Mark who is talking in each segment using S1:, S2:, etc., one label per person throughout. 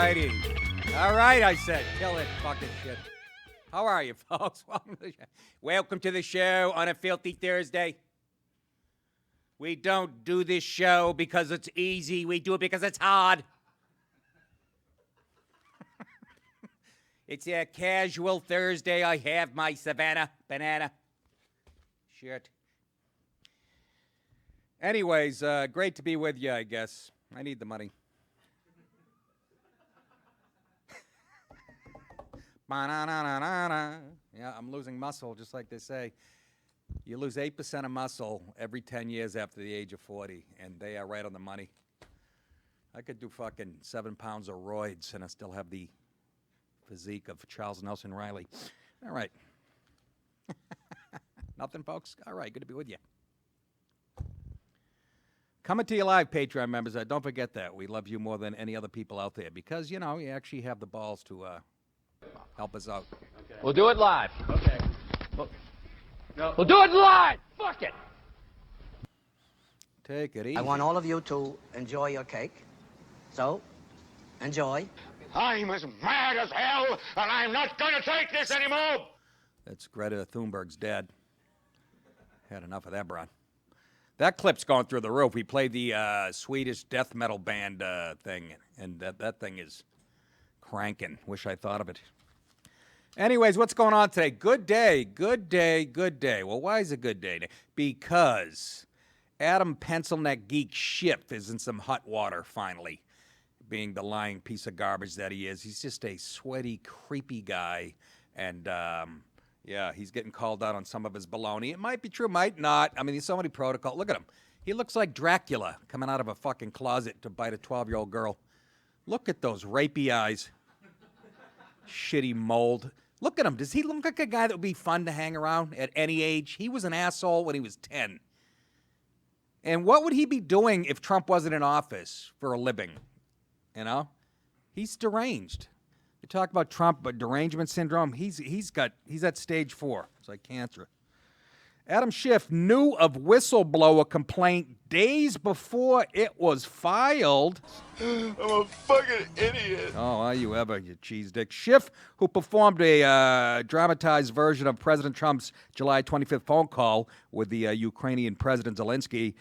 S1: righty. All right, I said. Kill it, fucking shit. How are you, folks? Welcome to the show on a Filthy Thursday. We don't do this show because it's easy. We do it because it's hard. It's a casual Thursday. I have my Savannah banana shirt. Anyways, great to be with you, I guess. I need the money. Yeah, I'm losing muscle, just like they say. You lose 8% of muscle every 10 years after the age of 40, and they are right on the money. I could do fucking 7 pounds of roids, and I still have the physique of Charles Nelson Riley. All right. Nothing, folks? All right, good to be with you. Coming to you live, Patreon members. Don't forget that. We love you more than any other people out there because, you know, you actually have the balls to help us out.
S2: Okay. We'll do it live. Okay. We'll do it live! Fuck it!
S1: Take it easy.
S3: I want all of you to enjoy your cake. So, enjoy.
S4: I'm as mad as hell, and I'm not going to take this anymore!
S1: That's Greta Thunberg's dad. Had enough of that, Brian. That clip's going through the roof. We played the Swedish death metal band thing, and that thing is cranking. Wish I thought of it. Anyways, what's going on today? Good day, good day, good day. Well, why is it a good day? Because Adam Pencilneck Geek Schiff is in some hot water, finally, being the lying piece of garbage that he is. He's just a sweaty, creepy guy, and yeah, he's getting called out on some of his baloney. It might be true, might not. I mean, there's so many protocols. Look at him. He looks like Dracula coming out of a fucking closet to bite a 12-year-old girl. Look at those rapey eyes. Shitty mold. Look at him. Does he look like a guy that would be fun to hang around at any age? He was an asshole when he was 10. And what would he be doing if Trump wasn't in office for a living? You know? He's deranged. You talk about Trump, but derangement syndrome, he's at stage 4. It's like cancer. Adam Schiff knew of whistleblower complaint days before it was filed.
S4: I'm a fucking idiot.
S1: Oh, are you ever, you cheese dick. Schiff, who performed a dramatized version of President Trump's July 25th phone call with the Ukrainian President Zelensky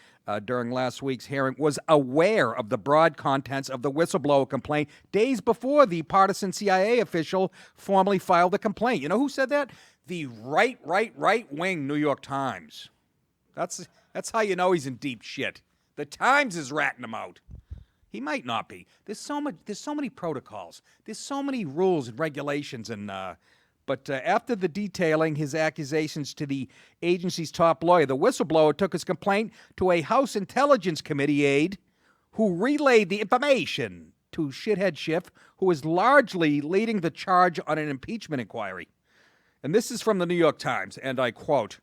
S1: during last week's hearing, was aware of the broad contents of the whistleblower complaint days before the partisan CIA official formally filed the complaint. You know who said that? The right-wing New York Times. That's how you know he's in deep shit. The Times is ratting him out. He might not be. There's so many protocols. There's so many rules and regulations, and but after the detailing his accusations to the agency's top lawyer, the whistleblower took his complaint to a House Intelligence Committee aide who relayed the information to shithead Schiff, who is largely leading the charge on an impeachment inquiry. And this is from the New York Times, and I quote,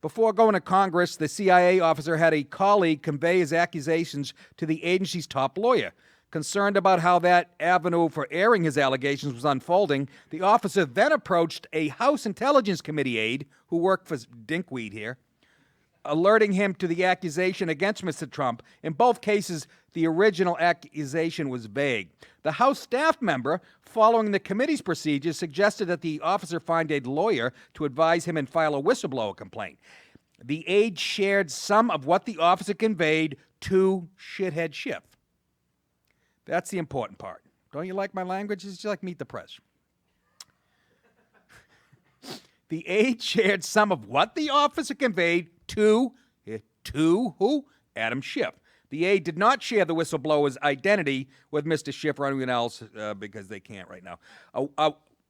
S1: "Before going to Congress, the CIA officer had a colleague convey his accusations to the agency's top lawyer. Concerned about how that avenue for airing his allegations was unfolding, the officer then approached a House Intelligence Committee aide, who worked for Dinkweed here, alerting him to the accusation against Mr. Trump. In both cases, the original accusation was vague. The House staff member, following the committee's procedures, suggested that the officer find a lawyer to advise him and file a whistleblower complaint. The aide shared some of what the officer conveyed to shithead Schiff." That's the important part. Don't you like my language? It's just like Meet the Press. The aide shared some of what the officer conveyed to who? Adam Schiff. The aide did not share the whistleblower's identity with Mr. Schiff or anyone else because they can't right now.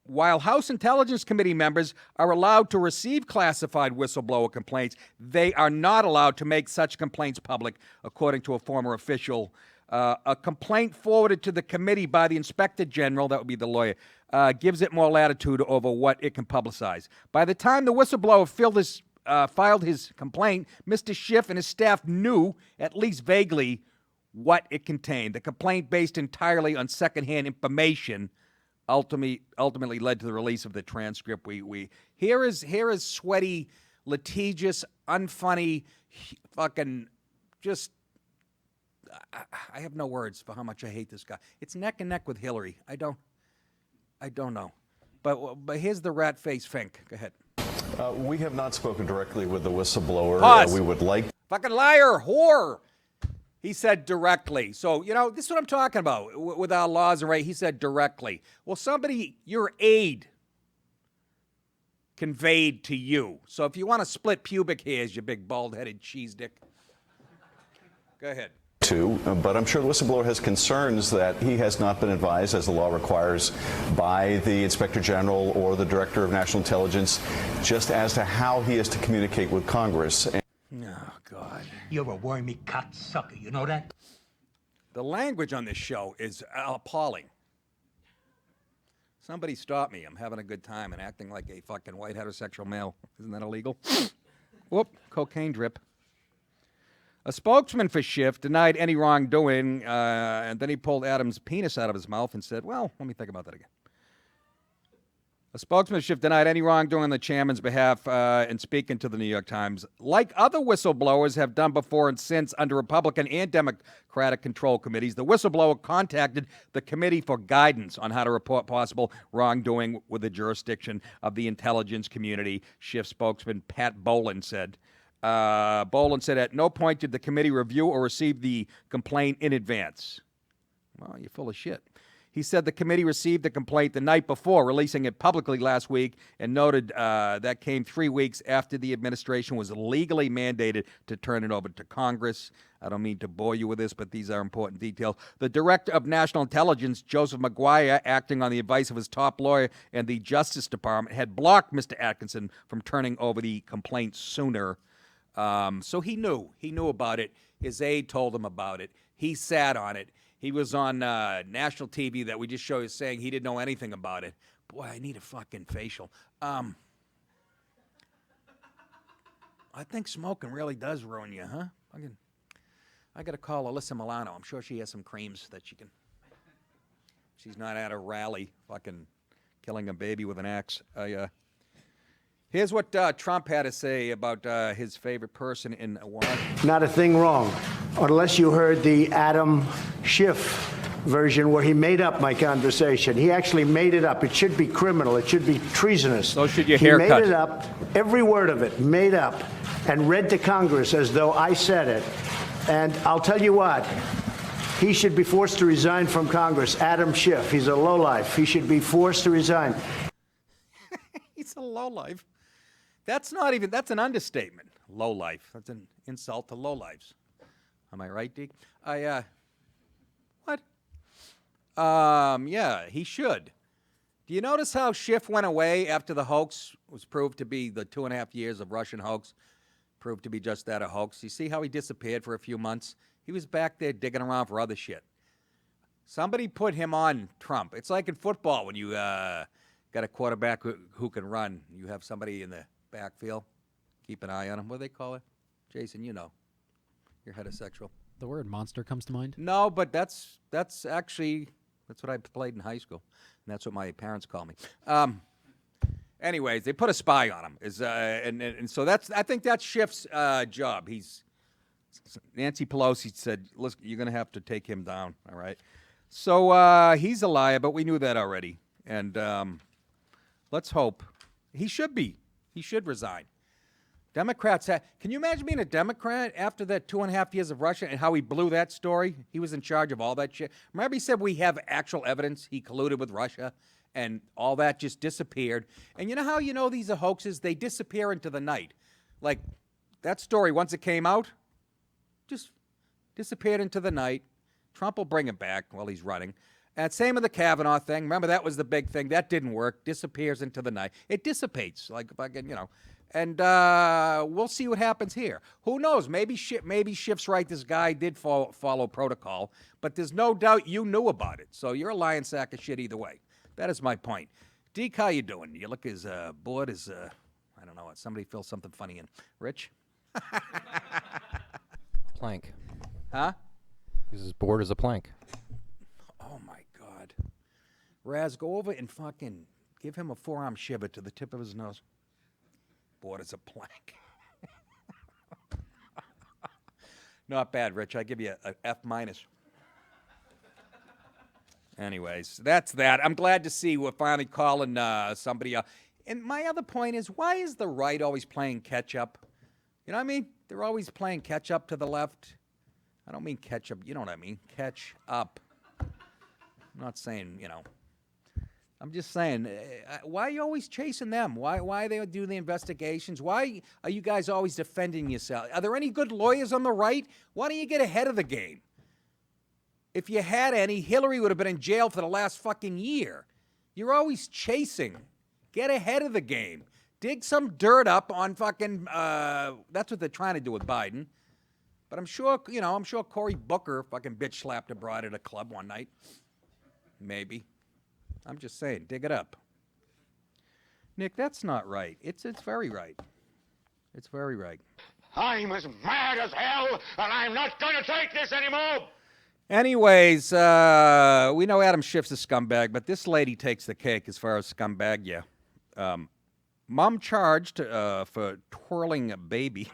S1: While House Intelligence Committee members are allowed to receive classified whistleblower complaints, they are not allowed to make such complaints public, according to a former official. A complaint forwarded to the committee by the Inspector General, that would be the lawyer, gives it more latitude over what it can publicize. By the time the whistleblower filed his complaint, Mr. Schiff and his staff knew, at least vaguely, what it contained. The complaint, based entirely on secondhand information, ultimately led to the release of the transcript. Here is sweaty, litigious, unfunny, fucking just I have no words for how much I hate this guy. It's neck and neck with Hillary. I don't know. But here's the rat face Fink. Go ahead.
S5: We have not spoken directly with the whistleblower.
S1: Pause.
S5: We would like.
S1: Fucking liar, whore. He said directly. So, this is what I'm talking about with our laws and right. He said directly. Well, somebody, your aide, conveyed to you. So if you want to split pubic hairs, you big bald-headed cheese dick. Go ahead.
S5: But I'm sure the whistleblower has concerns that he has not been advised, as the law requires, by the Inspector General or the Director of National Intelligence, just as to how he is to communicate with Congress.
S1: Oh, God.
S6: You're a wormy cocksucker, you know that?
S1: The language on this show is appalling. Somebody stop me. I'm having a good time and acting like a fucking white heterosexual male. Isn't that illegal? Whoop, cocaine drip. A spokesman for Schiff denied any wrongdoing, and then he pulled Adam's penis out of his mouth and said, well, let me think about that again. A spokesman for Schiff denied any wrongdoing on the chairman's behalf in speaking to the New York Times. Like other whistleblowers have done before and since under Republican and Democratic control committees, the whistleblower contacted the committee for guidance on how to report possible wrongdoing with the jurisdiction of the intelligence community, Schiff spokesman Pat Boland said. Boland said at no point did the committee review or receive the complaint in advance. Well, you're full of shit. He said the committee received the complaint the night before, releasing it publicly last week, and noted that came 3 weeks after the administration was legally mandated to turn it over to Congress. I don't mean to bore you with this, but these are important details. The Director of National Intelligence, Joseph McGuire, acting on the advice of his top lawyer and the Justice Department, had blocked Mr. Atkinson from turning over the complaint sooner. So he knew. He knew about it. His aide told him about it. He sat on it. He was on national TV that we just showed you saying he didn't know anything about it. Boy, I need a fucking facial. I think smoking really does ruin you, huh? I got to call Alyssa Milano. I'm sure she has some creams that she can. She's not at a rally fucking killing a baby with an axe. Here's what Trump had to say about his favorite person in Washington.
S7: Not a thing wrong, unless you heard the Adam Schiff version where he made up my conversation. He actually made it up. It should be criminal. It should be treasonous.
S1: So should your haircut.
S7: He made it up, every word of it, made up, and read to Congress as though I said it. And I'll tell you what, he should be forced to resign from Congress. Adam Schiff, he's a lowlife. He should be forced to resign.
S1: He's a lowlife. That's an understatement. Lowlife. That's an insult to lowlifes. Am I right, Deke? What? Yeah, he should. Do you notice how Schiff went away after the hoax was proved to be the 2.5 years of Russian hoax, proved to be just that, a hoax? You see how he disappeared for a few months? He was back there digging around for other shit. Somebody put him on Trump. It's like in football when you got a quarterback who can run. You have somebody in the backfield. Keep an eye on him. What do they call it? Jason, you know. You're heterosexual.
S8: The word monster comes to mind?
S1: No, but that's actually, that's what I played in high school. And that's what my parents call me. Anyways, they put a spy on him. And so I think that's Schiff's job. Nancy Pelosi said, listen, you're going to have to take him down, all right? So he's a liar, but we knew that already. And let's hope. He should resign. Democrats can you imagine being a Democrat after that 2.5 years of Russia and how he blew that story? He was in charge of all that shit. Remember he said we have actual evidence he colluded with Russia and all that just disappeared. And you know how you know these are hoaxes? They disappear into the night. Like that story, once it came out, just disappeared into the night. Trump will bring it back while he's running. And same with the Kavanaugh thing. Remember, that was the big thing. That didn't work. Disappears into the night. It dissipates, like fucking, And we'll see what happens here. Who knows? Maybe Schiff's right. This guy did follow protocol, but there's no doubt you knew about it. So you're a lying sack of shit either way. That is my point. Deke, how you doing? You look as bored as I don't know. Somebody fill something funny in. Rich?
S2: Plank.
S1: Huh?
S2: He's as bored as a plank.
S1: Oh, my God. Raz, go over and fucking give him a forearm shiver to the tip of his nose. Bored as a plank. Not bad, Rich. I give you a F minus. Anyways, that's that. I'm glad to see we're finally calling somebody up. And my other point is, why is the right always playing catch up? You know what I mean? They're always playing catch up to the left. I don't mean catch up. You know what I mean? Catch up. I'm not saying, you know. I'm just saying, why are you always chasing them? Why they do the investigations? Why are you guys always defending yourself? Are there any good lawyers on the right? Why don't you get ahead of the game? If you had any, Hillary would have been in jail for the last fucking year. You're always chasing. Get ahead of the game. Dig some dirt up on fucking, that's what they're trying to do with Biden. But I'm sure Cory Booker fucking bitch slapped a broad at a club one night. Maybe. I'm just saying, dig it up. Nick, that's not right. It's very right. It's very right.
S4: I'm as mad as hell, and I'm not going to take this anymore.
S1: Anyways, we know Adam Schiff's a scumbag, but this lady takes the cake as far as scumbag, yeah. Mom charged for twirling a baby.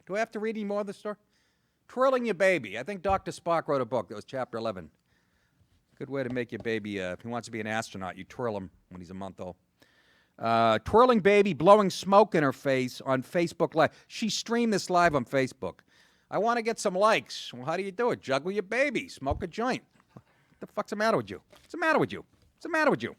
S1: Do I have to read any more of the story? Twirling your baby. I think Dr. Spock wrote a book. That was chapter 11. Good way to make your baby, if he wants to be an astronaut, you twirl him when he's a month old. Twirling baby, blowing smoke in her face on Facebook Live. She streamed this live on Facebook. I want to get some likes. Well, how do you do it? Juggle your baby. Smoke a joint. What the fuck's the matter with you? What's the matter with you? What's the matter with you?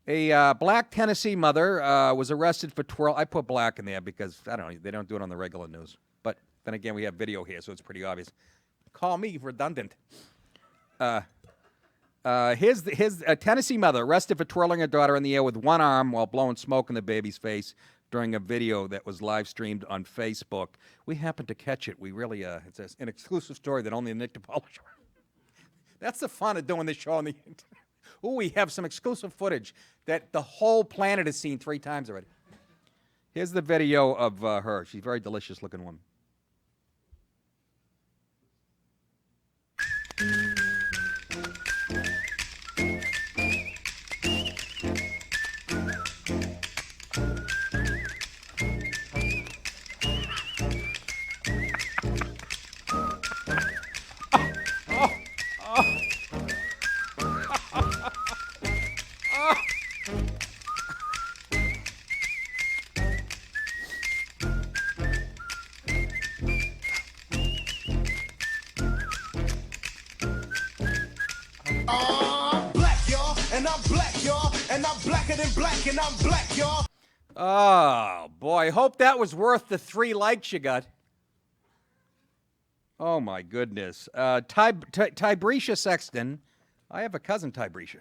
S1: A black Tennessee mother was arrested for twirl. I put black in there because, I don't know, they don't do it on the regular news. But then again, we have video here, so it's pretty obvious. Call me redundant. Here's a Tennessee mother arrested for twirling her daughter in the air with one arm while blowing smoke in the baby's face during a video that was live streamed on Facebook. We happened to catch it. We really, it's an exclusive story that only the Nick DiPaolo show. That's the fun of doing this show on the internet. Ooh, we have some exclusive footage that the whole planet has seen 3 times already. Here's the video of her. She's a very delicious looking woman. Oh, boy. Hope that was worth the 3 likes you got. Oh, my goodness. Tybreesha Sexton. I have a cousin, Tybreesha.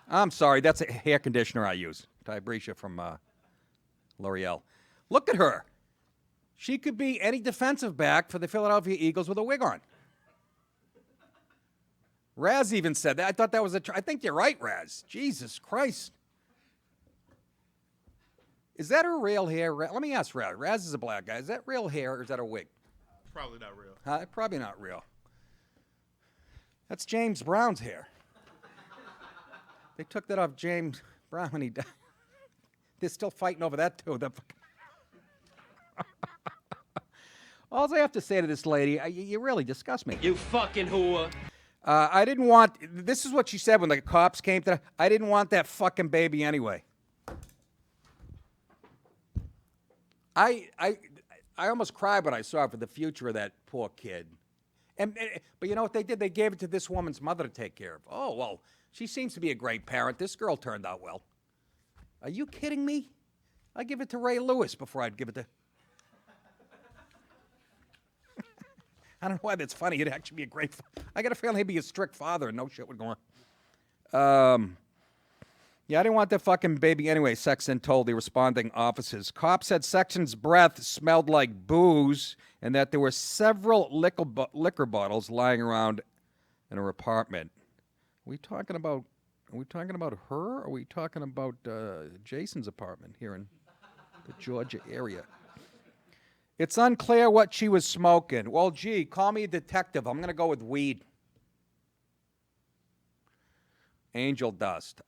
S1: I'm sorry. That's a hair conditioner I use. Tybreesha from L'Oreal. Look at her. She could be any defensive back for the Philadelphia Eagles with a wig on. Raz even said that. I thought that was I think you're right, Raz. Jesus Christ. Is that her real hair? Let me ask Raz. Raz is a black guy. Is that real hair or is that a wig?
S9: Probably not real.
S1: Probably not real. That's James Brown's hair. They took that off James Brown when he died. They're still fighting over that, too. All I have to say to this lady, you really disgust me.
S2: You fucking whore.
S1: I didn't want, this is what she said when the cops came to, I didn't want that fucking baby anyway. I almost cried when I saw it for the future of that poor kid. But you know what they did? They gave it to this woman's mother to take care of. Oh, well, she seems to be a great parent. This girl turned out well. Are you kidding me? I'd give it to Ray Lewis before I'd give it to... I don't know why that's funny. It'd actually be a great... I got a feeling he'd be a strict father and no shit would go on. Yeah, I didn't want that fucking baby anyway, Sexton told the responding officers. Cops said Sexton's breath smelled like booze and that there were several liquor bottles lying around in her apartment. Are we talking about her or are we talking about Jason's apartment here in the Georgia area? It's unclear what she was smoking. Well, gee, call me a detective. I'm going to go with weed. Angel dust.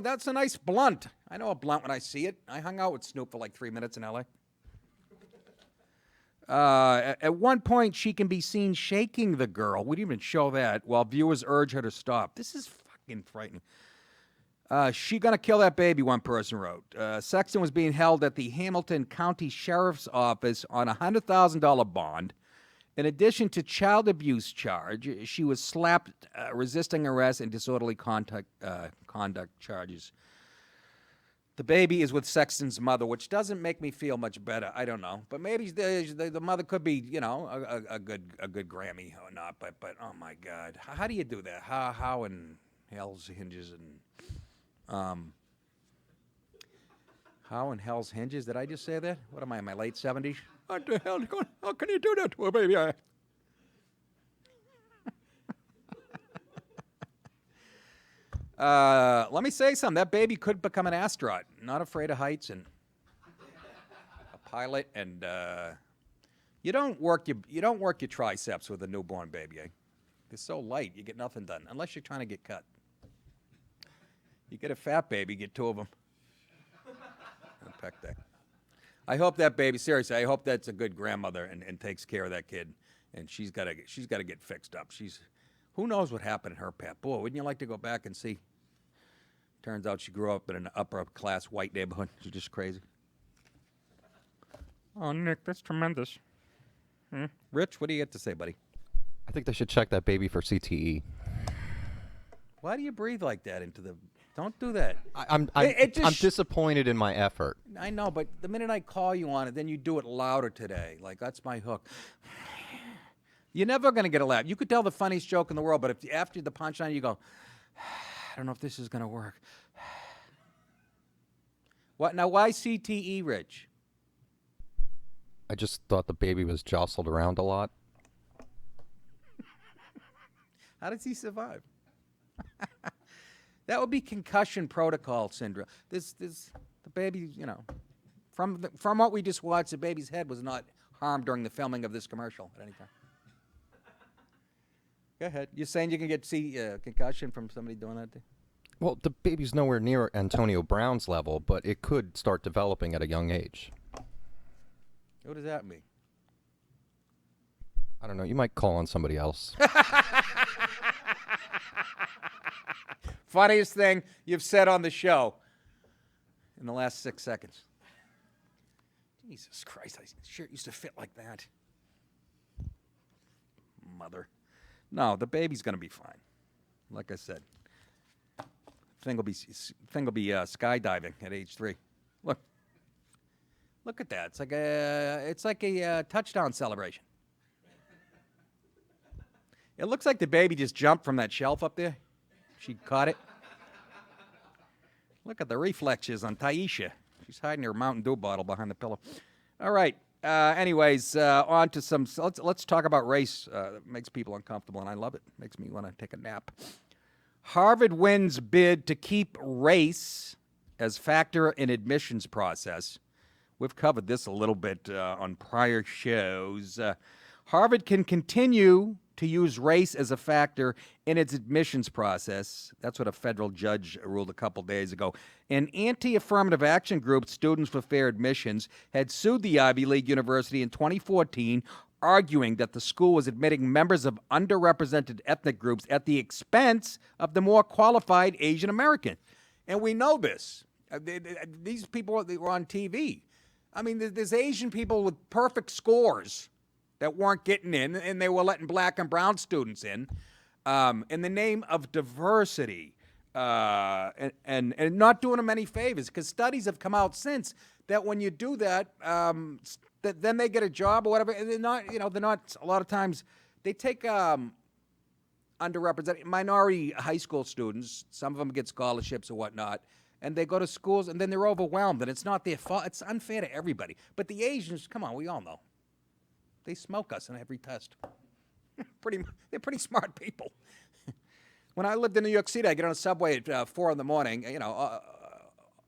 S1: That's a nice blunt. I know a blunt when I see it. I hung out with Snoop for like 3 minutes in L.A. At one point, she can be seen shaking the girl. We didn't even show that, while viewers urge her to stop. This is fucking frightening. She gonna kill that baby, one person wrote. Sexton was being held at the Hamilton County Sheriff's Office on a $100,000 bond. In addition to child abuse charge, she was slapped, resisting arrest, and disorderly conduct charges. The baby is with Sexton's mother, which doesn't make me feel much better. I don't know, but maybe the mother could be, you know, a good Grammy or not. But oh my God, how do you do that? How in hell's hinges and how in hell's hinges? Did I just say that? What am I in my late 70s? What the hell? How can you do that to a baby? Let me say something. That baby could become an astronaut. Not afraid of heights and a pilot. And you don't work your triceps with a newborn baby. They're so light, you get nothing done unless you're trying to get cut. You get a fat baby, get two of them. Peck that. I hope that baby, seriously, I hope that's a good grandmother and takes care of that kid. And she's got to get fixed up. Who knows what happened in her past? Boy, wouldn't you like to go back and see? Turns out she grew up in an upper-class white neighborhood. She's just crazy. Oh, Nick, that's tremendous. Rich, what do you have to say, buddy?
S10: I think they should check that baby for CTE.
S1: Why do you breathe like that into the... Don't do that.
S10: I'm disappointed in my effort.
S1: I know, but the minute I call you on it, then you do it louder today. Like, that's my hook. You're never going to get a laugh. You could tell the funniest joke in the world, but if after the punchline you go, I don't know if this is going to work. What? Now, why CTE, Rich?
S10: I just thought the baby was jostled around a lot.
S1: How does he survive? That would be concussion protocol syndrome. The baby, you know, from what we just watched, the baby's head was not harmed during the filming of this commercial at any time. Go ahead. You're saying you can get concussion from somebody doing that?
S10: Well, the baby's nowhere near Antonio Brown's level, but it could start developing at a young age.
S1: What does that mean?
S10: I don't know. You might call on somebody else.
S1: Funniest thing you've said on the show in the last 6 seconds. Jesus Christ, I sure used to fit like that. Mother. No, the baby's going to be fine. Like I said. Thing will be skydiving at age 3. Look at that. It's like a touchdown celebration. It looks like the baby just jumped from that shelf up there. She caught it. Look at the reflexes on Taisha. She's hiding her Mountain Dew bottle behind the pillow. All right. Anyways, on to some. Let's talk about race. It makes people uncomfortable, and I love it. Makes me want to take a nap. Harvard wins bid to keep race as factor in admissions process. We've covered this a little bit on prior shows. Harvard can continue to use race as a factor in its admissions process. That's what a federal judge ruled a couple days ago. An anti-affirmative action group, Students for Fair Admissions, had sued the Ivy League university in 2014, arguing that the school was admitting members of underrepresented ethnic groups at the expense of the more qualified Asian American. And we know this. These people were on TV. I mean, there's Asian people with perfect scores that weren't getting in, and they were letting black and brown students in the name of diversity, and not doing them any favors. Because studies have come out since that when you do that, then they get a job or whatever, and they're not. A lot of times they take underrepresented minority high school students. Some of them get scholarships or whatnot. And they go to schools, and then they're overwhelmed, and it's not their fault. It's unfair to everybody. But the Asians, come on, we all know. They smoke us on every test. They're pretty smart people. When I lived in New York City, I get on a subway at 4 in the morning. You know,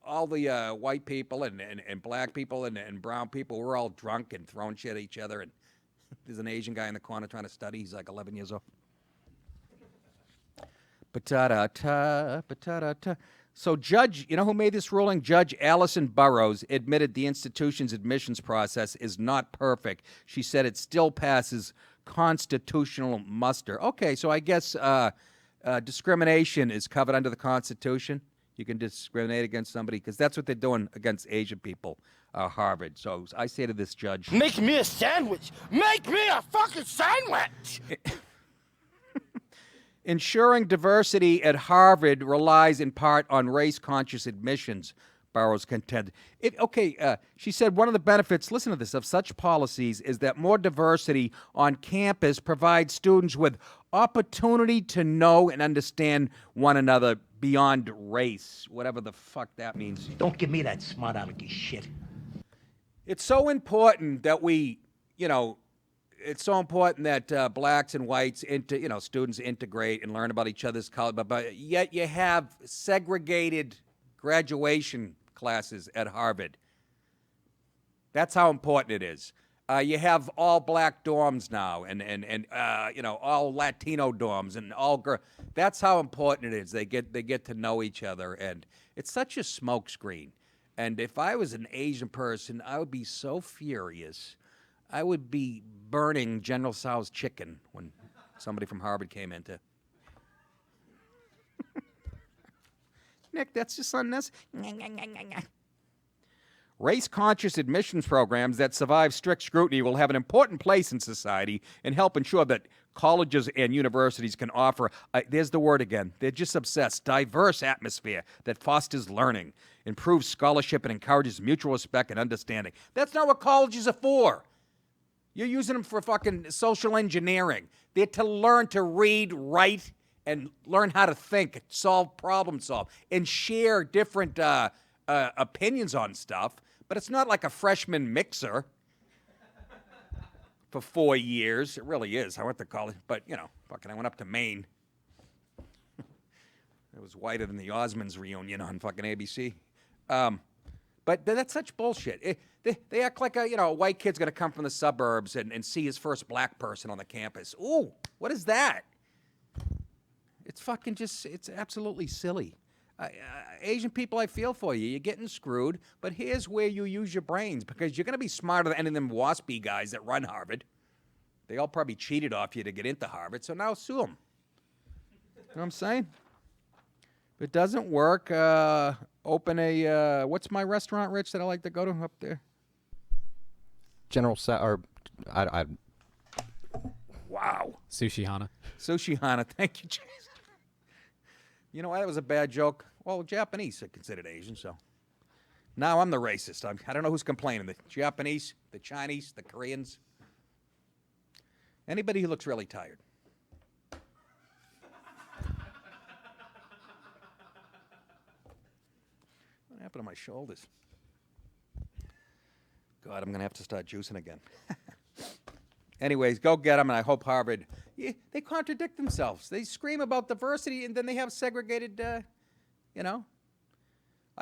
S1: all the white people and black people and brown people, we're all drunk and throwing shit at each other. And there's an Asian guy in the corner trying to study. He's like 11 years old. Ba-ta-da-ta, ba-ta-da-ta. So you know who made this ruling? Judge Allison Burroughs admitted the institution's admissions process is not perfect. She said it still passes constitutional muster. Okay, so I guess discrimination is covered under the Constitution. You can discriminate against somebody because that's what they're doing against Asian people, Harvard. So I say to this judge,
S4: Make me a sandwich. Make me a fucking sandwich.
S1: ensuring diversity at Harvard relies in part on race-conscious admissions, Burroughs contended. She said one of the benefits, listen to this, of such policies is that more diversity on campus provides students with opportunity to know and understand one another beyond race, whatever the fuck that means.
S6: Don't give me that smart alecky shit.
S1: It's so important that it's so important that blacks and whites, students integrate and learn about each other's culture, but yet you have segregated graduation classes at Harvard. That's how important it is. You have all black dorms now, and all Latino dorms, and all girl. That's how important it is. They get to know each other, and it's such a smokescreen. And if I was an Asian person, I would be so furious. I would be burning General Tso's chicken when somebody from Harvard came into. Nick, that's just unnecessary. Race-conscious admissions programs that survive strict scrutiny will have an important place in society and help ensure that colleges and universities can offer, there's the word again, they're just obsessed, diverse atmosphere that fosters learning, improves scholarship, and encourages mutual respect and understanding. That's not what colleges are for. You're using them for fucking social engineering. They're to learn to read, write, and learn how to think, problem solve, and share different opinions on stuff. But it's not like a freshman mixer for 4 years. It really is. I went to college, but, I went up to Maine. It was whiter than the Osmonds reunion on fucking ABC. But that's such bullshit. They act like a white kid's going to come from the suburbs and see his first black person on the campus. Ooh, what is that? It's fucking it's absolutely silly. Asian people, I feel for you. You're getting screwed, but here's where you use your brains because you're going to be smarter than any of them waspy guys that run Harvard. They all probably cheated off you to get into Harvard, so now sue them. You know what I'm saying? If it doesn't work, open a, what's my restaurant, Rich, that I like to go to up there? Wow.
S8: Sushi Hana.
S1: Sushi Hana, thank you, Jason. You know why that was a bad joke? Well, Japanese are considered Asian, so. Now I'm the racist. I don't know who's complaining. The Japanese, the Chinese, the Koreans. Anybody who looks really tired. What happened to my shoulders? God, I'm going to have to start juicing again. Anyways, go get them, and I hope Harvard, they contradict themselves. They scream about diversity, and then they have segregated, I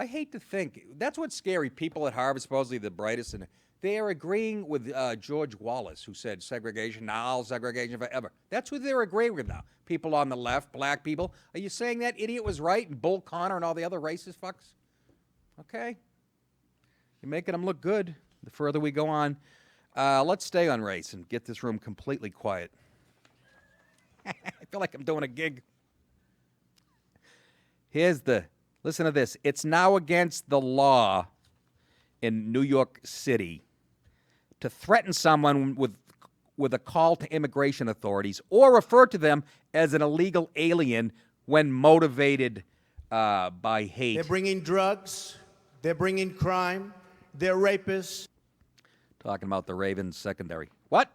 S1: hate to think. That's what's scary. People at Harvard, supposedly the brightest, and they are agreeing with George Wallace, who said segregation now, segregation forever. That's who they're agreeing with now. People on the left, black people. Are you saying that idiot was right, and Bull Connor and all the other racist fucks? Okay. You're making them look good the further we go on. Let's stay on race and get this room completely quiet. I feel like I'm doing a gig. Listen to this. It's now against the law in New York City to threaten someone with a call to immigration authorities or refer to them as an illegal alien when motivated by hate.
S7: They're bringing drugs. They're bringing crime. They're rapists.
S1: Talking about the Ravens secondary. What?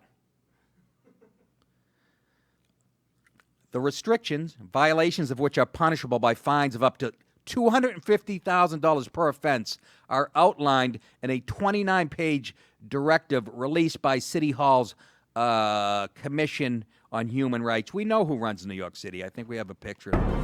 S1: The restrictions, violations of which are punishable by fines of up to $250,000 per offense, are outlined in a 29-page directive released by City Hall's Commission on Human Rights. We know who runs New York City. I think we have a picture of it.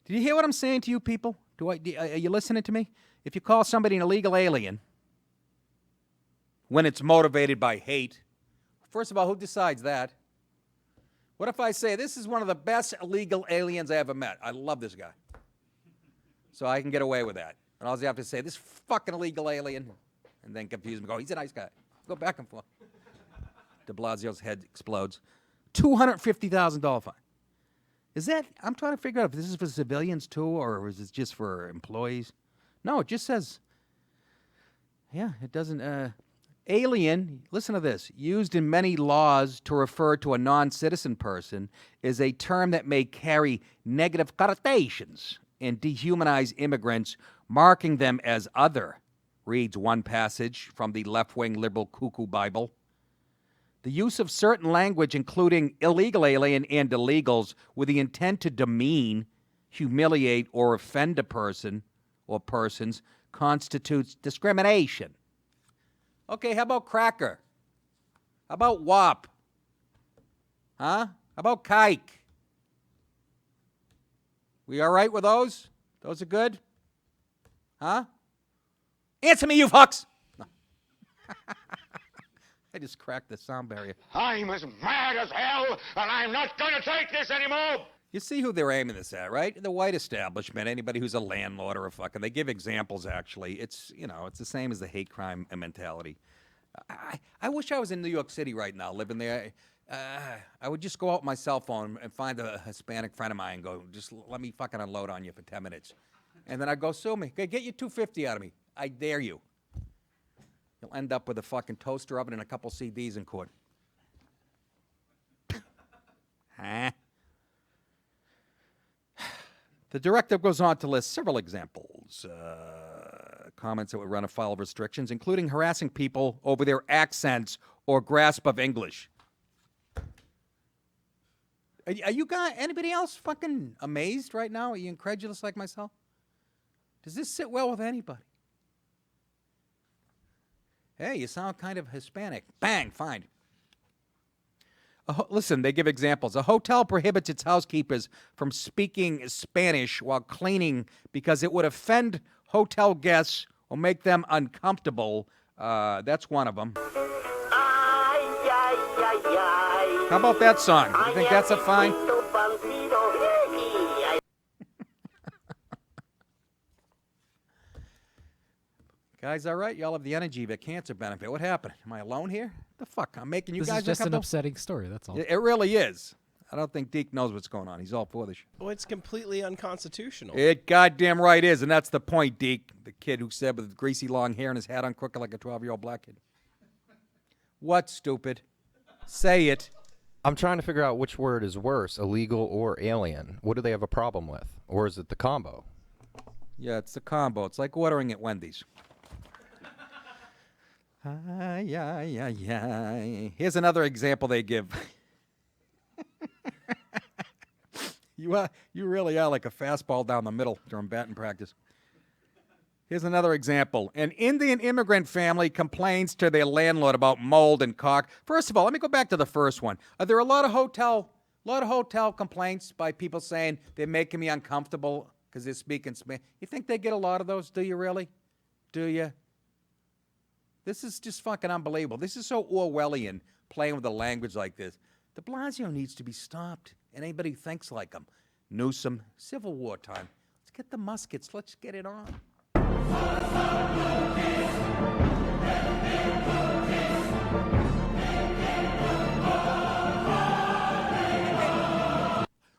S1: Did you hear what I'm saying to you people? Are you listening to me? If you call somebody an illegal alien, when it's motivated by hate. First of all, who decides that? What if I say, this is one of the best illegal aliens I ever met? I love this guy. So I can get away with that. And all you have to say, this fucking illegal alien, and then confuse him. Go, he's a nice guy. Go back and forth. De Blasio's head explodes. $250,000 fine. Is that, I'm trying to figure out if this is for civilians too, or is it just for employees? No, it just says, yeah, it doesn't, alien, listen to this, used in many laws to refer to a non-citizen person is a term that may carry negative connotations and dehumanize immigrants, marking them as other, reads one passage from the left-wing liberal cuckoo Bible. The use of certain language, including illegal alien and illegals, with the intent to demean, humiliate, or offend a person or persons constitutes discrimination. Okay, how about cracker? How about wop? Huh? How about kike? We all right with those? Those are good? Huh? Answer me, you fucks! No. I just cracked the sound barrier.
S4: I'm as mad as hell, and I'm not going to take this anymore.
S1: You see who they're aiming this at, right? The white establishment, anybody who's a landlord or a fucking... They give examples, actually. It's, you know, it's the same as the hate crime mentality. I wish I was in New York City right now, living there. I would just go out with my cell phone and find a Hispanic friend of mine and go, just let me fucking unload on you for 10 minutes. And then I'd go, sue me. Okay, get your $250 out of me. I dare you. You'll end up with a fucking toaster oven and a couple CDs in court. Huh? The directive goes on to list several examples, comments that would run afoul of restrictions, including harassing people over their accents or grasp of English. Are you guys, anybody else fucking amazed right now? Are you incredulous like myself? Does this sit well with anybody? Hey, you sound kind of Hispanic. Bang, fine. Listen, they give examples. A hotel prohibits its housekeepers from speaking Spanish while cleaning because it would offend hotel guests or make them uncomfortable. That's one of them. How about that song? You think that's a fine? Guys, all right? Y'all have the energy of a cancer benefit. What happened? Am I alone here? The fuck? I'm making you guys
S8: This is just an
S1: uncomfortable?
S8: upsetting story, that's all.
S1: It really is. I don't think Deke knows what's going on. He's all for this shit.
S11: Well, it's completely unconstitutional.
S1: It goddamn right is, and that's the point, Deke. The kid who said with greasy long hair and his hat on crooked like a 12-year-old black kid. What, stupid? Say it.
S10: I'm trying to figure out which word is worse, illegal or alien. What do they have a problem with? Or is it the combo?
S1: Yeah, it's the combo. It's like ordering at Wendy's. Here's another example they give. You really are like a fastball down the middle during batting practice. Here's another example. An Indian immigrant family complains to their landlord about mold and caulk. First of all, let me go back to the first one. Are there a lot of hotel complaints by people saying they're making me uncomfortable because they're speaking Spanish? You think they get a lot of those? Do you really? Do you? This is just fucking unbelievable. This is so Orwellian, playing with the language like this. De Blasio needs to be stopped, and anybody who thinks like him. Newsom, Civil War time. Let's get the muskets. Let's get it on.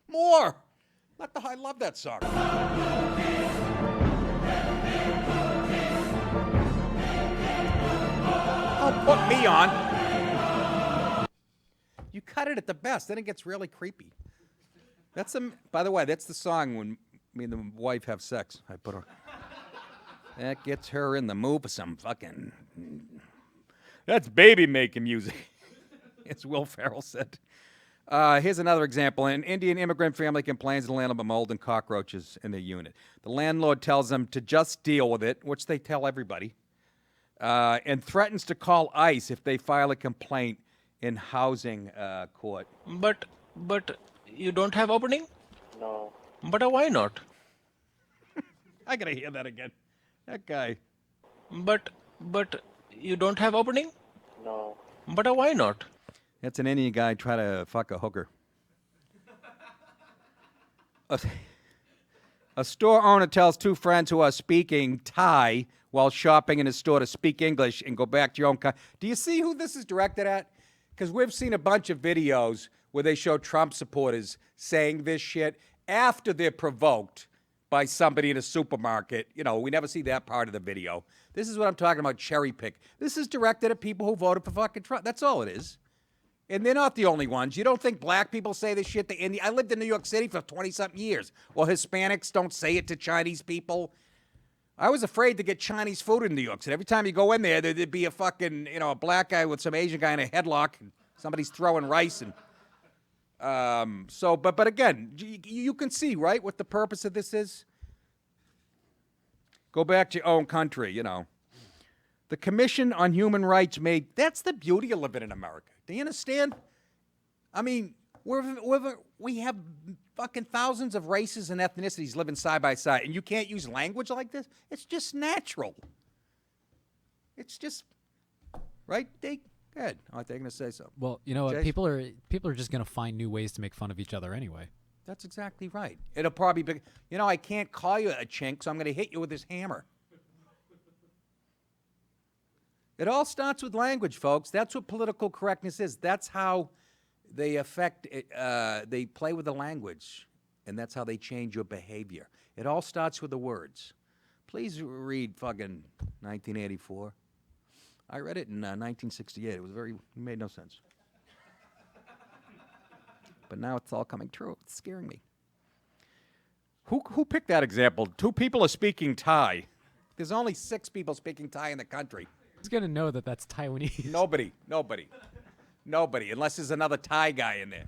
S1: More! I love that song. Don't put me on. You cut it at the best, then it gets really creepy. That's by the way, that's the song when me and the wife have sex. I put her. That gets her in the mood for some fucking. That's baby making music, as Will Ferrell said. Here's another example. An Indian immigrant family complains to the landlord about mold and cockroaches in their unit. The landlord tells them to just deal with it, which they tell everybody, and threatens to call ICE if they file a complaint in housing court.
S11: But you don't have opening?
S3: No.
S11: But why not?
S1: I gotta hear that again. That guy.
S11: But you don't have opening?
S6: No.
S11: But why not?
S1: That's an Indian guy trying to fuck a hooker. A store owner tells two friends who are speaking Thai while shopping in his store to speak English and go back to your own country. Do you see who this is directed at? Because we've seen a bunch of videos where they show Trump supporters saying this shit after they're provoked by somebody in a supermarket. You know, we never see that part of the video. This is what I'm talking about, cherry pick. This is directed at people who voted for fucking Trump. That's all it is. And they're not the only ones. You don't think black people say this shit to Indian? I lived in New York City for 20-something years. Well, Hispanics don't say it to Chinese people. I was afraid to get Chinese food in New York City. Every time you go in there, there'd be a fucking, a black guy with some Asian guy in a headlock, and somebody's throwing rice. And but again, you can see, right, what the purpose of this is? Go back to your own country, The Commission on Human Rights that's the beauty of living in America. Do you understand? I mean, we have fucking thousands of races and ethnicities living side by side, and you can't use language like this? It's just natural. It's just, right? Go ahead. I they're going to say something.
S8: Well, you know what?
S1: Jason?
S8: People are just going to find new ways to make fun of each other anyway.
S1: That's exactly right. It'll probably be, I can't call you a chink, so I'm going to hit you with this hammer. It all starts with language, folks. That's what political correctness is. That's how they affect it. They play with the language, and that's how they change your behavior. It all starts with the words. Please read fucking 1984. I read it in 1968. It made no sense. But now it's all coming true. It's scaring me. Who picked that example? 2 people are speaking Thai. There's only 6 people speaking Thai in the country.
S8: Who's going to know that that's Taiwanese?
S1: Nobody, unless there's another Thai guy in there.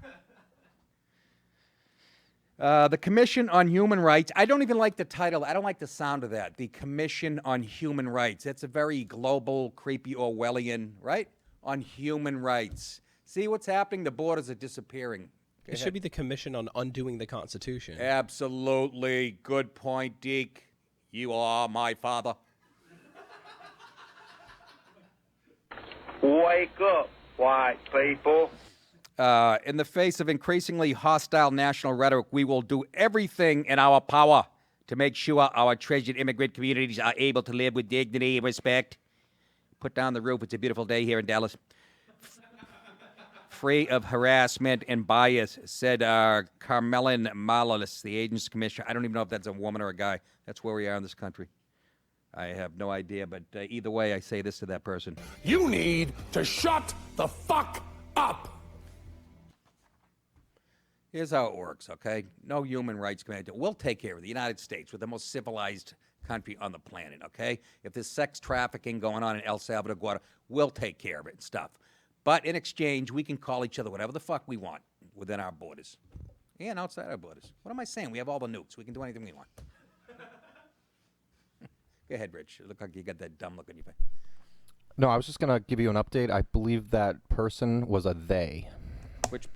S1: The Commission on Human Rights. I don't even like the title. I don't like the sound of that. The Commission on Human Rights. That's a very global, creepy Orwellian, right? On human rights. See what's happening? The borders are disappearing.
S11: It should be the Commission on Undoing the Constitution.
S1: Absolutely. Good point, Deke. You are my father.
S4: Wake up, white people.
S1: In the face of increasingly hostile national rhetoric, we will do everything in our power to make sure our treasured immigrant communities are able to live with dignity and respect. Put down the roof. It's a beautiful day here in Dallas. Free of harassment and bias, said Carmelin Malalis, the agency commissioner. I don't even know if that's a woman or a guy. That's where we are in this country. I have no idea, but either way, I say this to that person.
S4: You need to shut the fuck up.
S1: Here's how it works, okay? No human rights commander. We'll take care of it. The United States, we're the most civilized country on the planet, okay? If there's sex trafficking going on in El Salvador, Guatemala, we'll take care of it and stuff. But in exchange, we can call each other whatever the fuck we want within our borders and outside our borders. What am I saying? We have all the nukes. We can do anything we want. Go ahead, Rich. You look like you got that dumb look on your face.
S10: No, I was just going to give you an update. I believe that person was a they.
S1: Which?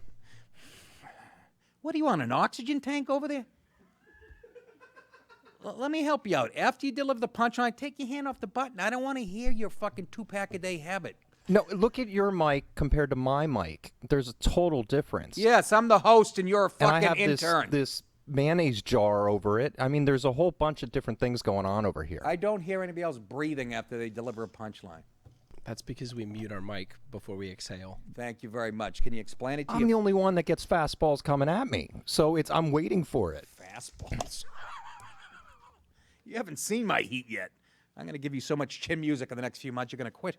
S1: What do you want, an oxygen tank over there? Let me help you out. After you deliver the punchline, take your hand off the button. I don't want to hear your fucking 2-pack-a-day habit.
S10: No, look at your mic compared to my mic. There's a total difference.
S1: Yes, I'm the host and you're a fucking
S10: and I have
S1: intern.
S10: This mayonnaise jar over it. I mean, there's a whole bunch of different things going on over here.
S1: I don't hear anybody else breathing after they deliver a punchline.
S11: That's because we mute our mic before we exhale.
S1: Thank you very much. Can you explain it to
S10: I'm the only one that gets fastballs coming at me, so I'm waiting for it.
S1: Fastballs. You haven't seen my heat yet. I'm going to give you so much chin music in the next few months, you're going to quit.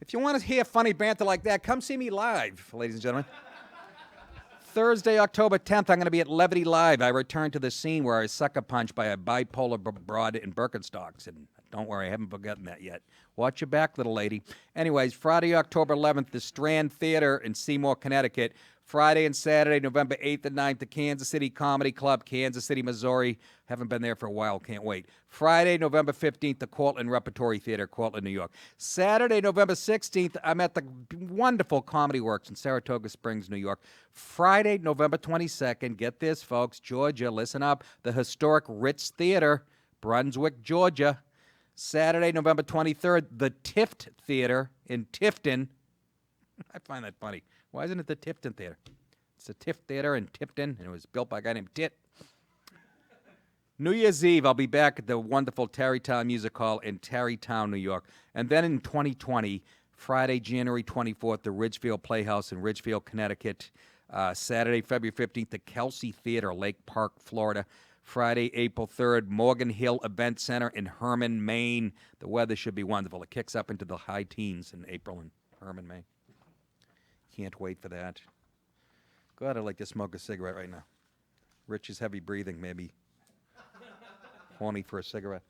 S1: If you want to hear funny banter like that, come see me live, ladies and gentlemen. Thursday, October 10th, I'm going to be at Levity Live. I return to the scene where I was sucker punched by a bipolar broad in Birkenstocks. And don't worry, I haven't forgotten that yet. Watch your back, little lady. Anyways, Friday, October 11th, the Strand Theater in Seymour, Connecticut. Friday and Saturday, November 8th and 9th, the Kansas City Comedy Club, Kansas City, Missouri. Haven't been there for a while, can't wait. Friday, November 15th, the Cortland Repertory Theater, Cortland, New York. Saturday, November 16th, I'm at the wonderful Comedy Works in Saratoga Springs, New York. Friday, November 22nd, get this, folks, Georgia, listen up, the historic Ritz Theater, Brunswick, Georgia. Saturday, November 23rd, the Tift Theater in Tifton. I find that funny. Why isn't it the Tifton Theater? It's the Tift Theater in Tifton, and it was built by a guy named Tit. New Year's Eve, I'll be back at the wonderful Tarrytown Music Hall in Tarrytown, New York. And then in 2020, Friday, January 24th, the Ridgefield Playhouse in Ridgefield, Connecticut. Saturday, February 15th, the Kelsey Theater, Lake Park, Florida. Friday, April 3rd, Morgan Hill Event Center in Herman, Maine. The weather should be wonderful. It kicks up into the high teens in April in Herman, Maine. Can't wait for that. God, I'd like to smoke a cigarette right now. Rich is heavy breathing, maybe horny for a cigarette.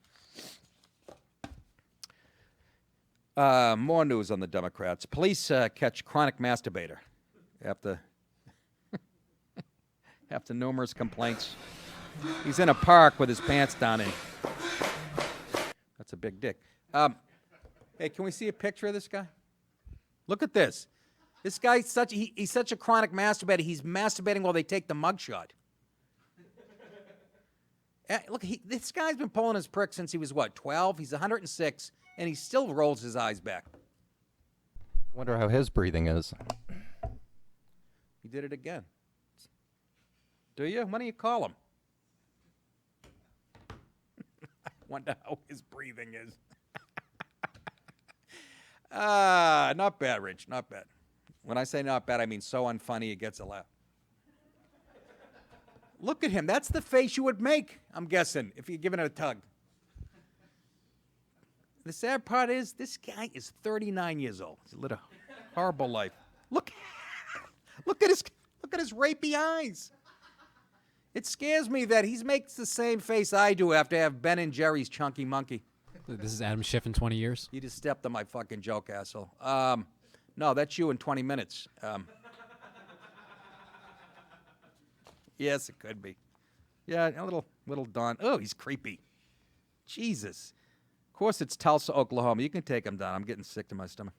S1: More news on the Democrats. Police catch chronic masturbator after numerous complaints. He's in a park with his pants down in. That's a big dick. Hey, can we see a picture of this guy? Look at this. This guy's he's such a chronic masturbator. He's masturbating while they take the mugshot. Look, this guy's been pulling his prick since he was, 12? He's 106, and he still rolls his eyes back.
S10: I wonder how his breathing is.
S1: He did it again. Do you? Why don't you call him? I wonder how his breathing is. Not bad, Rich, not bad. When I say not bad, I mean so unfunny it gets a laugh. Look at him. That's the face you would make, I'm guessing, if you're giving it a tug. The sad part is, this guy is 39 years old. He's lived a horrible life. Look at his rapey eyes. It scares me that he makes the same face I do after I have Ben and Jerry's Chunky Monkey.
S8: This is Adam Schiff in 20 years?
S1: You just stepped on my fucking joke, asshole. No, that's you in 20 minutes. Yes, it could be. Yeah, a little Don. Oh, he's creepy. Jesus. Of course, it's Tulsa, Oklahoma. You can take him down. I'm getting sick to my stomach.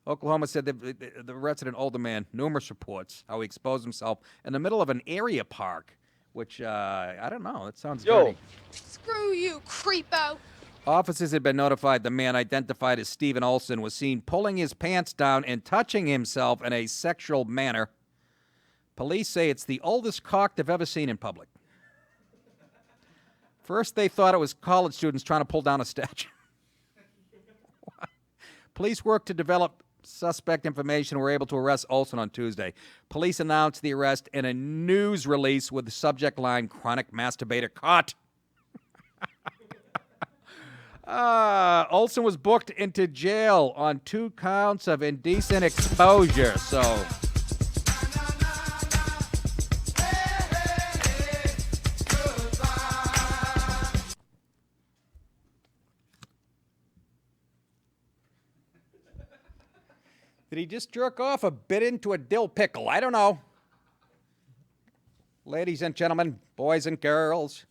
S1: Oklahoma said the arrested an older man. Numerous reports how he exposed himself in the middle of an area park, which, I don't know. That sounds dirty.
S12: Screw you, creepo.
S1: Officers had been notified the man, identified as Stephen Olson, was seen pulling his pants down and touching himself in a sexual manner. Police say it's the oldest cock they've ever seen in public. First, they thought it was college students trying to pull down a statue. Police worked to develop suspect information and were able to arrest Olson on Tuesday. Police announced the arrest in a news release with the subject line, "Chronic Masturbator Caught." Olson was booked into jail on 2 counts of indecent exposure, so... Did he just jerk off or bit into a dill pickle? I don't know. Ladies and gentlemen, boys and girls,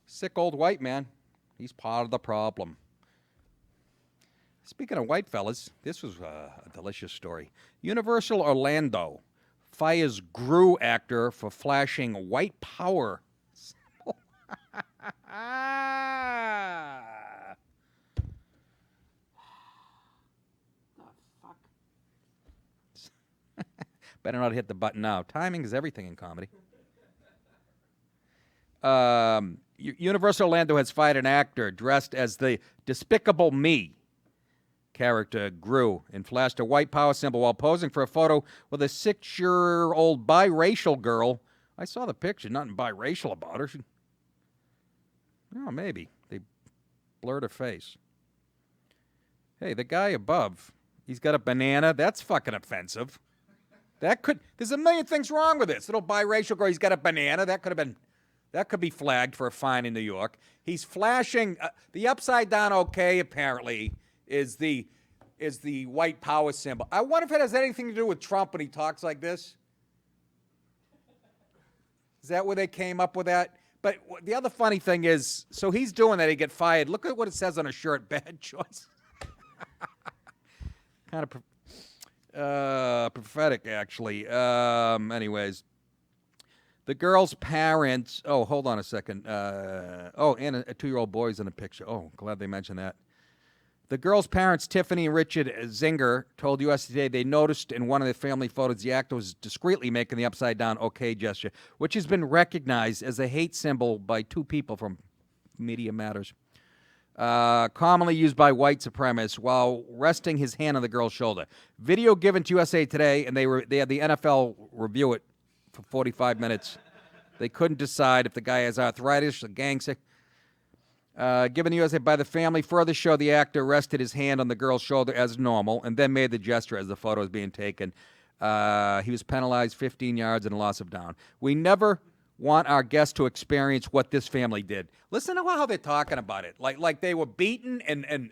S1: sick old white man, he's part of the problem. Speaking of white fellas, this was a delicious story. Universal Orlando fires Gru actor for flashing white power. Better not hit the button now. Timing is everything in comedy. Universal Orlando has fired an actor dressed as the Despicable Me character Gru and flashed a white power symbol while posing for a photo with a 6-year-old biracial girl. I saw the picture. Nothing biracial about her. Maybe. They blurred her face. Hey, the guy above, he's got a banana. That's fucking offensive. There's a million things wrong with this. Little biracial girl, he's got a banana. That could be flagged for a fine in New York. He's flashing, the upside down okay, apparently, is the white power symbol. I wonder if it has anything to do with Trump when he talks like this. Is that where they came up with that? But the other funny thing is, so he's doing that, he get fired. Look at what it says on a shirt. Bad choice. Kind of prophetic, actually. Anyways, The girl's parents. Oh, hold on a second. And a 2-year-old boy's in the picture. Oh, glad they mentioned that. The girl's parents, Tiffany and Richard Zinger, told USA Today they noticed in one of the family photos the actor was discreetly making the upside-down OK gesture, which has been recognized as a hate symbol by 2 people from Media Matters. Commonly used by white supremacists while resting his hand on the girl's shoulder. Video given to USA Today, and they had the NFL review it for 45 minutes. They couldn't decide if the guy has arthritis or gang sick. Given the USA by the family, further show the actor rested his hand on the girl's shoulder as normal and then made the gesture as the photo was being taken. He was penalized 15 yards and a loss of down. We never want our guests to experience what this family did. Listen to how they're talking about it. Like they were beaten and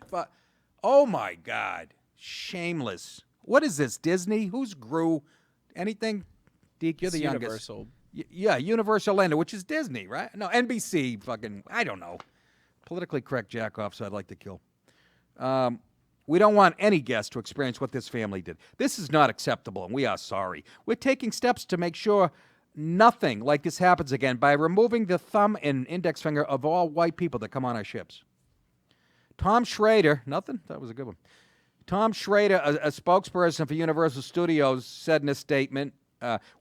S1: oh my God. Shameless. What is this, Disney? Who's Gru? Anything? Deke, you're the youngest.
S11: Universal.
S1: Yeah, Universal Orlando, which is Disney, right? No, NBC, fucking, I don't know. Politically correct jack-off, so I'd like to kill. We don't want any guest to experience what this family did. This is not acceptable, and we are sorry. We're taking steps to make sure nothing like this happens again by removing the thumb and index finger of all white people that come on our ships. Tom Schrader, nothing? That was a good one. Tom Schrader, a spokesperson for Universal Studios, said in a statement,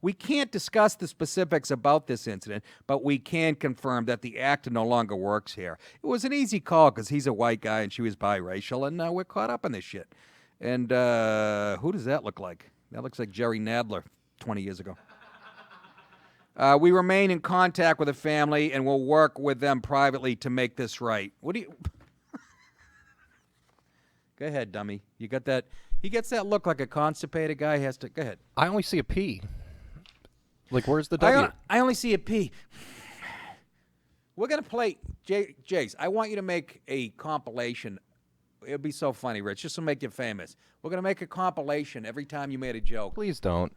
S1: we can't discuss the specifics about this incident, but we can confirm that the actor no longer works here. It was an easy call because he's a white guy and she was biracial, and we're caught up in this shit. And who does that look like? That looks like Jerry Nadler 20 years ago. We remain in contact with the family and will work with them privately to make this right. What do you... Go ahead, dummy. You got that... He gets that look like a constipated guy. He has to... Go ahead.
S10: I only see a P. Like, where's the W?
S1: I only see a P. We're going to play... Jace, I want you to make a compilation. It would be so funny, Rich, just to make you famous. We're going to make a compilation every time you made a joke.
S10: Please don't.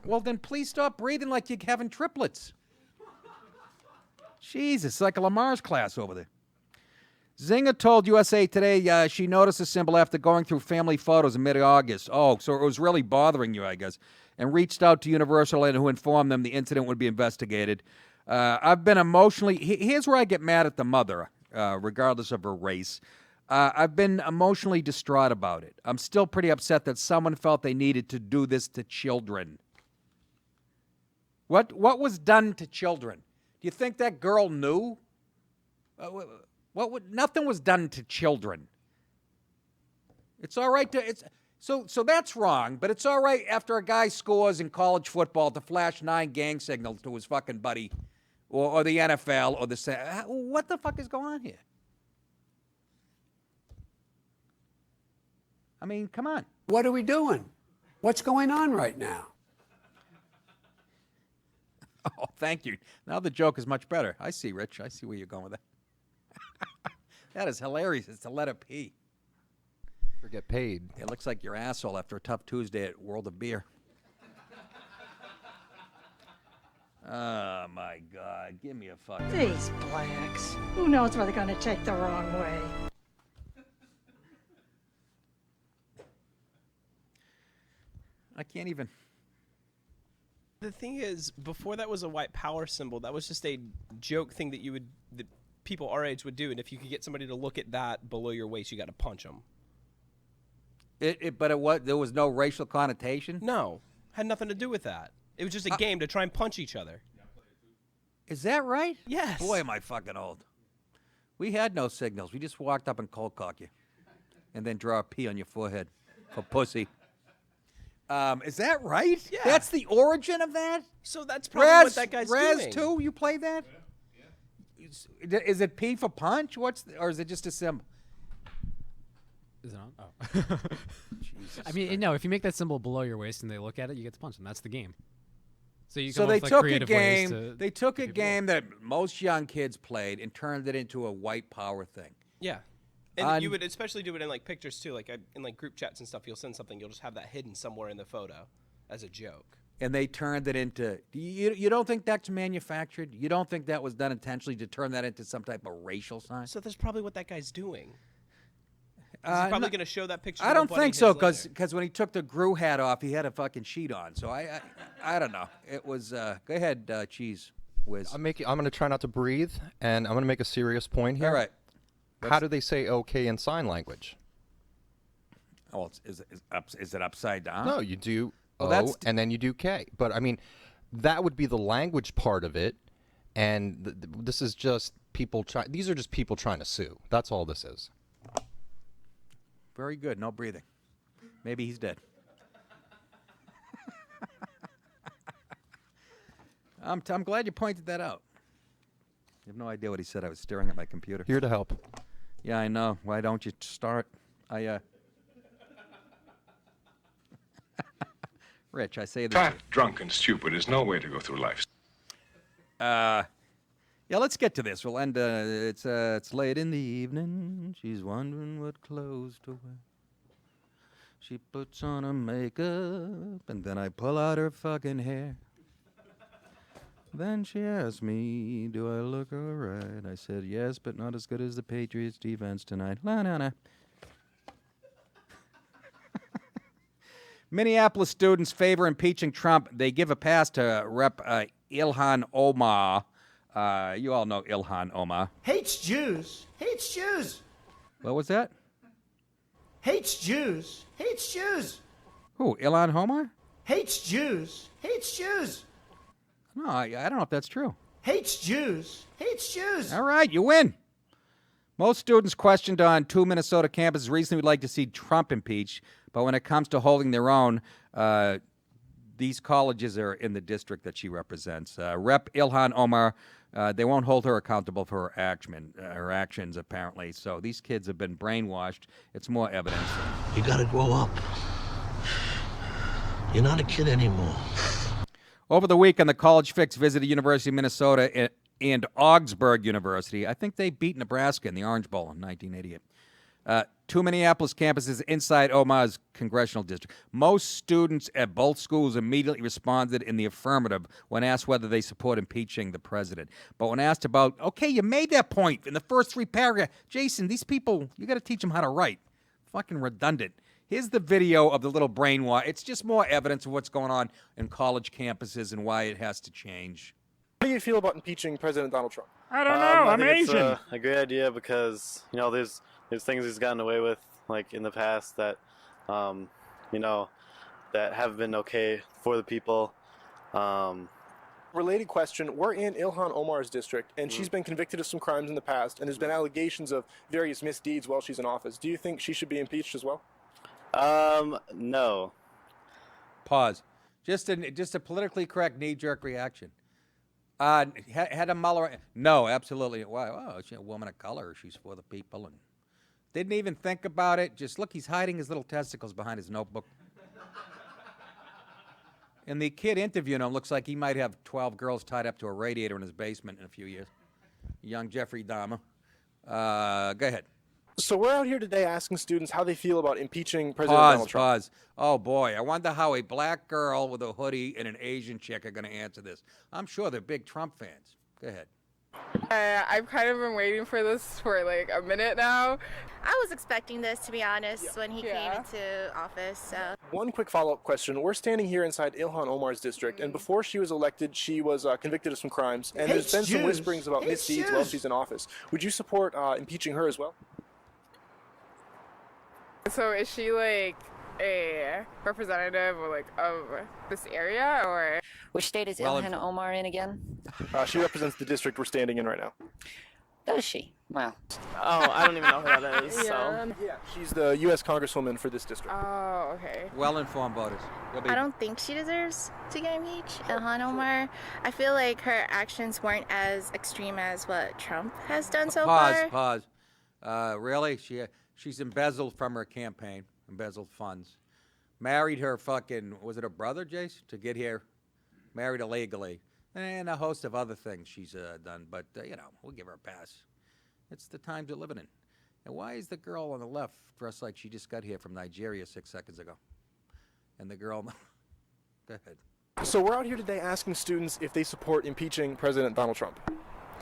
S1: Well, then please stop breathing like you're having triplets. Jesus, it's like a Lamar's class over there. Zinger told USA Today she noticed the symbol after going through family photos in mid-August. Oh, so it was really bothering you, I guess. And reached out to Universal and who informed them the incident would be investigated. I've been emotionally... Here's where I get mad at the mother, regardless of her race. I've been emotionally distraught about it. I'm still pretty upset that someone felt they needed to do this to children. What was done to children? Do you think that girl knew? Nothing was done to children. It's all right to... So that's wrong, but it's all right after a guy scores in college football to flash 9 gang signals to his fucking buddy or the NFL or the... What the fuck is going on here? I mean, come on.
S13: What are we doing? What's going on right now?
S1: Oh, thank you. Now the joke is much better. I see, Rich. I see where you're going with that. That is hilarious. It's the letter P.
S10: Or get paid.
S1: It looks like your asshole after a tough Tuesday at World of Beer. Oh, my God. Give me a fucking...
S14: These blacks. Who knows where they're going to take the wrong way?
S1: I can't even...
S11: The thing is, before that was a white power symbol, that was just a joke thing that people our age would do, and if you could get somebody to look at that below your waist, you got to punch them.
S1: There was no racial connotation?
S11: No, had nothing to do with that. It was just a game to try and punch each other.
S1: Is that right?
S11: Yes.
S1: Boy, am I fucking old. We had no signals. We just walked up and cold cock you, and then draw a P on your forehead for pussy. Is that right?
S11: Yeah.
S1: That's the origin of that?
S11: So that's probably what that guy's doing.
S1: Raz 2, you play that? Yeah. Is it P for punch? Or is it just a symbol?
S8: Is it on? Oh. I mean, no, if you make that symbol below your waist and they look at it, you get to punch them. That's the game. So you come up with, like, creative ways to...
S1: They took a game that most young kids played and turned it into a white power thing.
S11: Yeah. And you would especially do it in, like, pictures, too. Like, in, like, group chats and stuff, you'll send something, you'll just have that hidden somewhere in the photo as a joke.
S1: And they turned it into... You don't think that's manufactured? You don't think that was done intentionally to turn that into some type of racial sign?
S11: So that's probably what that guy's doing. He's probably going to show that picture.
S1: I don't think so, because when he took the Gru hat off, he had a fucking sheet on. So I don't know. It was... go ahead, Cheese. Whiz.
S10: I'm going to try not to breathe, and I'm going to make a serious point here.
S1: All right.
S10: How do they say okay in sign language?
S1: Oh, is it upside down?
S10: No, you do
S1: Well,
S10: O, and then you do K. But, I mean, that would be the language part of it, and this is just people these are just people trying to sue. That's all this is.
S1: Very good. No breathing. Maybe he's dead. I'm glad you pointed that out. You have no idea what he said. I was staring at my computer.
S10: Here to help.
S1: Yeah, I know. Why don't you start? Rich, I say this.
S15: Fat, drunk, and stupid is no way to go through life.
S1: Yeah, let's get to this. We'll end. It's late in the evening. She's wondering what clothes to wear. She puts on her makeup, and then I pull out her fucking hair. Then she asked me, do I look all right? I said, yes, but not as good as the Patriots' defense tonight. La, na, na. Minneapolis students favor impeaching Trump. They give a pass to Rep. Ilhan Omar. You all know Ilhan Omar.
S7: Hates Jews. Hates Jews.
S1: What was that?
S7: Hates Jews. Hates Jews.
S1: Who, Ilhan Omar?
S7: Hates Jews. Hates Jews.
S1: No, I don't know if that's true.
S7: Hates Jews. Hates Jews.
S1: All right, you win. Most students questioned on 2 Minnesota campuses recently would like to see Trump impeached, but when it comes to holding their own, these colleges are in the district that she represents. Rep. Ilhan Omar, they won't hold her accountable for her actions, apparently. So these kids have been brainwashed. It's more evidence.
S6: You gotta grow up. You're not a kid anymore.
S1: Over the weekend, the College Fix visited University of Minnesota and Augsburg University. I think they beat Nebraska in the Orange Bowl in 1988. 2 Minneapolis campuses inside Omar's congressional district. Most students at both schools immediately responded in the affirmative when asked whether they support impeaching the president. But when asked about, okay, you made that point in the first 3 paragraphs. Jason, these people, you got to teach them how to write. Fucking redundant. Here's the video of the little brainwash. It's just more evidence of what's going on in college campuses and why it has to change.
S16: How do you feel about impeaching President Donald Trump?
S4: I don't know. I'm Asian.
S17: It's a great idea because, you know, there's things he's gotten away with, like in the past, that, you know, that have been okay for the people.
S16: Related question, we're in Ilhan Omar's district, and she's been convicted of some crimes in the past, and there's been allegations of various misdeeds while she's in office. Do you think she should be impeached as well?
S17: No.
S1: Pause. Just a politically correct knee-jerk reaction. Had a Mueller? No, absolutely. Why? Oh, she's a woman of color. She's for the people, and didn't even think about it. Just look, he's hiding his little testicles behind his notebook. And the kid interviewing him looks like he might have 12 girls tied up to a radiator in his basement in a few years. Young Jeffrey Dahmer. Go ahead.
S16: So we're out here today asking students how they feel about impeaching President Donald Trump.
S1: Pause. Oh, boy. I wonder how a black girl with a hoodie and an Asian chick are going to answer this. I'm sure they're big Trump fans. Go ahead.
S18: I've kind of been waiting for this for like a minute now.
S19: I was expecting this, to be honest, when he came into office. So.
S16: One quick follow-up question. We're standing here inside Ilhan Omar's district, and before she was elected, she was convicted of some crimes, and there's been some whisperings about misdeeds while she's in office. Would you support impeaching her as well?
S18: So is she like a representative or like of this area, or
S20: which state is Ilhan Omar in again?
S16: She represents the district we're standing in right now.
S20: Does she? Wow.
S11: Oh, I don't even know who that is. So
S16: yeah, she's the U.S. Congresswoman for this district.
S18: Oh, okay.
S1: Well-informed voters.
S19: I don't think she deserves to get impeached. Ilhan Omar, I feel like her actions weren't as extreme as what Trump has done so far.
S1: Pause. Really? She's embezzled from her campaign, embezzled funds. Married her fucking, was it her brother, Jace, to get here? Married illegally. And a host of other things she's done. But, you know, we'll give her a pass. It's the times we're living in. And why is the girl on the left dressed like she just got here from Nigeria 6 seconds ago? And the girl, go ahead.
S16: So we're out here today asking students if they support impeaching President Donald Trump.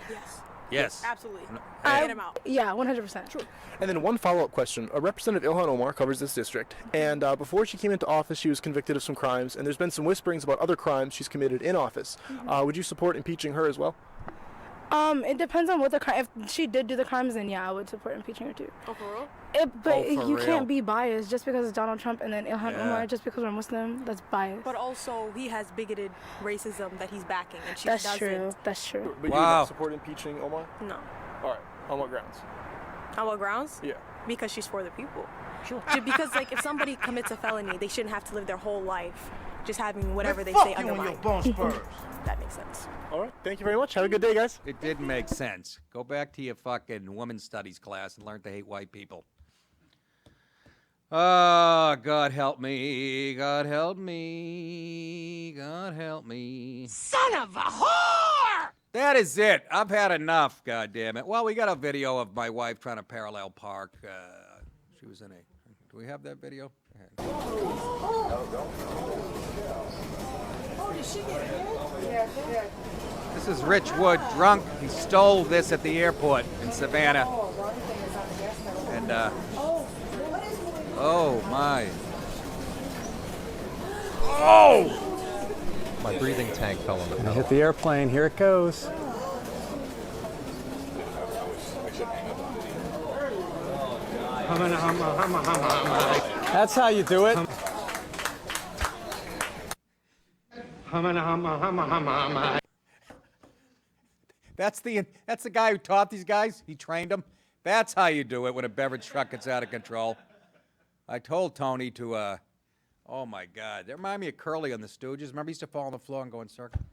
S18: Yes.
S1: Yes.
S21: Absolutely.
S5: I-
S21: Get him out.
S14: Yeah, 100%.
S21: True.
S16: And then one follow-up question. Representative Ilhan Omar covers this district, and before she came into office, she was convicted of some crimes, and there's been some whisperings about other crimes she's committed in office. Would you support impeaching her as well?
S14: It depends on what the crime. If she did do the crimes, then yeah, I would support impeaching her too.
S21: Oh, for real?
S14: But
S1: Oh, for
S14: you
S1: real?
S14: can't be biased just because it's Donald Trump and then Ilhan
S1: Yeah.
S14: Omar just because we're Muslim. That's biased.
S21: But also, he has bigoted racism that he's backing, and she
S14: That's
S21: doesn't.
S14: true. That's true.
S16: But you would not support impeaching Omar?
S21: No.
S16: All right. On what grounds?
S21: On what grounds?
S16: Yeah.
S21: Because she's for the people. Sure. Because like if somebody commits a felony, they shouldn't have to live their whole life just having whatever they say underlined. That makes sense.
S16: All right. Thank you very much. Have a good day, guys.
S1: It did make sense. Go back to your fucking women's studies class and learn to hate white people. Oh, God help me. God help me. God help me.
S12: Son of a whore!
S1: That is it. I've had enough, God damn it. Well, we got a video of my wife trying to parallel park. She was in a... Do we have that video?
S21: Oh, did she get hit? Yeah.
S1: This is Rich Wood, drunk. He stole this at the airport in Savannah. And, oh, my. Oh!
S10: My breathing tank fell on the pedal.
S22: Hit the airplane. Here it goes. That's how you do it.
S1: That's the guy who taught these guys. He trained them. That's how you do it when a beverage truck gets out of control. I told Tony to, oh my God, they remind me of Curly on the Stooges. Remember he used to fall on the floor and go in circles?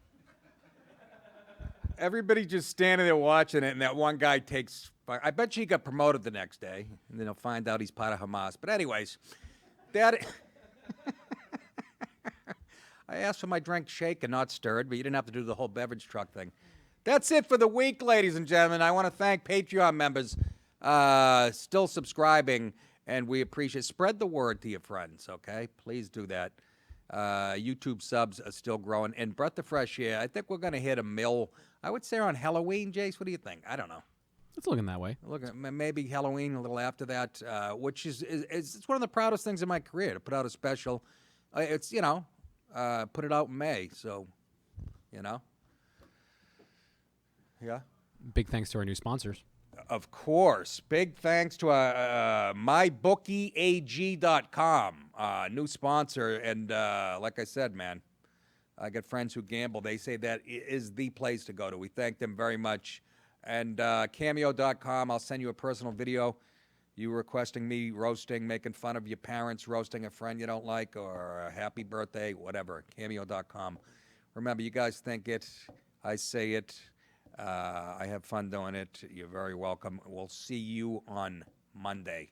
S1: Everybody just standing there watching it, and that one guy takes, I bet you he got promoted the next day, and then he'll find out he's part of Hamas. But anyways, that... I asked for my drink shaken, not stirred, but you didn't have to do the whole beverage truck thing. That's it for the week, ladies and gentlemen. I want to thank Patreon members still subscribing, and we appreciate it. Spread the word to your friends, okay? Please do that. YouTube subs are still growing. And Breath of Fresh Air, I think we're going to hit a mill, I would say on Halloween, Jace. What do you think? I don't know.
S8: It's looking that way.
S1: Look, maybe Halloween a little after that, which is it's one of the proudest things in my career, to put out a special. It's, you know, put it out in May, so, you know. Yeah.
S8: Big thanks to our new sponsors.
S1: Of course. Big thanks to MyBookieAG.com, new sponsor. And like I said, man, I got friends who gamble. They say that is the place to go to. We thank them very much. And Cameo.com, I'll send you a personal video. You requesting me roasting, making fun of your parents, roasting a friend you don't like, or a happy birthday, whatever. Cameo.com. Remember, you guys think it. I say it. I have fun doing it. You're very welcome. We'll see you on Monday.